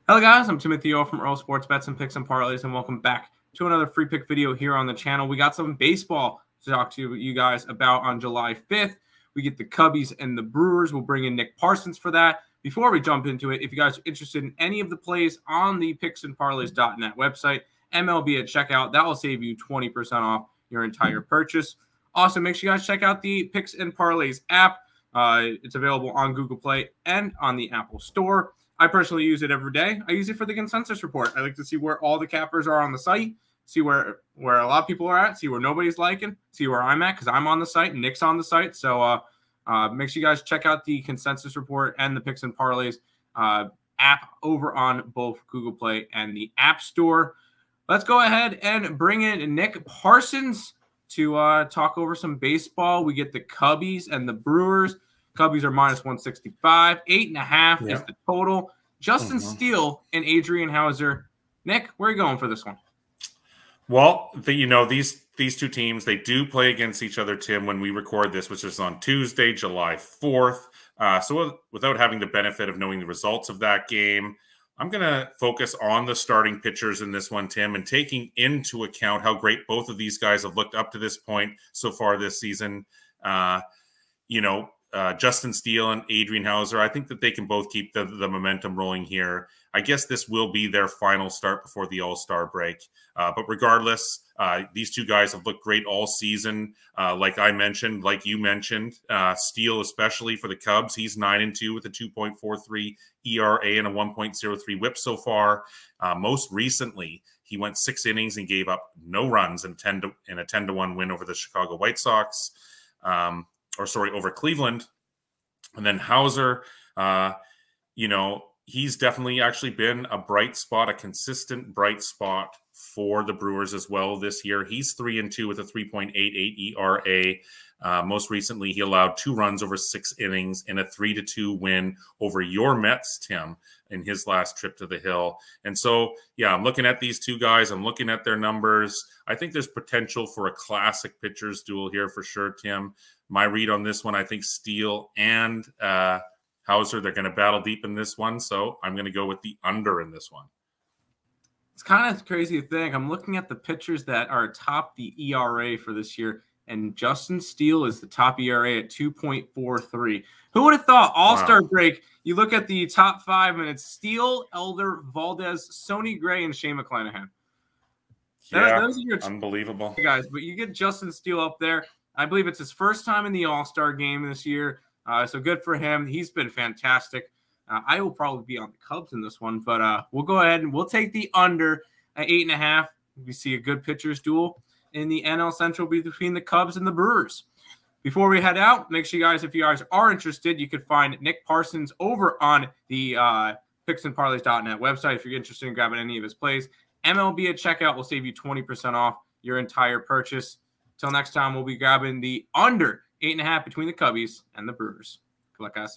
Hello guys, I'm Timothy O from Earle Sports Bets and Picks and Parlays, and welcome back to another free pick video here on the channel. We got some baseball to talk to you guys about on July 5th. We get the Cubbies and the Brewers. We'll bring in Nick Parsons for that. Before we jump into it, if you guys are interested in any of the plays on the picksandparlays.net website, MLB at checkout, that will save you 20% off your entire purchase. Also, make sure you guys check out the Picks and Parlays app. It's available on Google Play and on the Apple Store. I personally use it every day. I use it for the consensus report. I like to see where all the cappers are on the site, see where a lot of people are at, see where nobody's liking, see where I'm at because I'm on the site and Nick's on the site. So make sure you guys check out the consensus report and the Picks and Parlays app over on both Google Play and the App Store. Let's go ahead and bring in Nick Parsons to talk over some baseball. We get the Cubbies and the Brewers. Cubbies are minus 165. 8.5 is the total. Justin Steele and Adrian Hauser. Nick, where are you going for this one? Well, these two teams, they do play against each other, Tim, when we record this, which is on Tuesday, July 4th. So without having the benefit of knowing the results of that game, I'm going to focus on the starting pitchers in this one, Tim, and taking into account how great both of these guys have looked up to this point so far this season. Justin Steele and Adrian Hauser, I think that they can both keep the momentum rolling here. I guess this will be their final start before the All-Star break. But regardless, these two guys have looked great all season. Like you mentioned, Steele especially for the Cubs. He's 9-2 with a 2.43 ERA and a 1.03 WHIP so far. Most recently, he went 6 innings and gave up no runs in a 10-1 win over the Chicago White Sox. Over Cleveland. And then Hauser, he's definitely actually been a bright spot, a consistent bright spot for the Brewers as well this year. He's 3-2 with a 3.88 ERA. Most recently, he allowed 2 runs over 6 innings in a 3-2 win over your Mets, Tim, in his last trip to the Hill. And so, yeah, I'm looking at these two guys. I'm looking at their numbers. I think there's potential for a classic pitchers duel here for sure, Tim. My read on this one, I think Steele and Hauser, they're going to battle deep in this one. So I'm going to go with the under in this one. It's kind of crazy to think. I'm looking at the pitchers that are atop the ERA for this year, and Justin Steele is the top ERA at 2.43. Who would have thought All-Star break, you look at the top 5, and it's Steele, Elder, Valdez, Sonny Gray, and Shane McClanahan. Yeah, those are your unbelievable guys. But you get Justin Steele up there. I believe it's his first time in the All-Star game this year, so good for him. He's been fantastic. I will probably be on the Cubs in this one, but we'll go ahead and we'll take the under at 8.5. We see a good pitchers duel in the NL Central between the Cubs and the Brewers. Before we head out, make sure you guys, if you guys are interested, you could find Nick Parsons over on the picksandparlays.net website if you're interested in grabbing any of his plays. MLB at checkout will save you 20% off your entire purchase. Till next time, we'll be grabbing the under 8.5 between the Cubbies and the Brewers. Good luck, guys.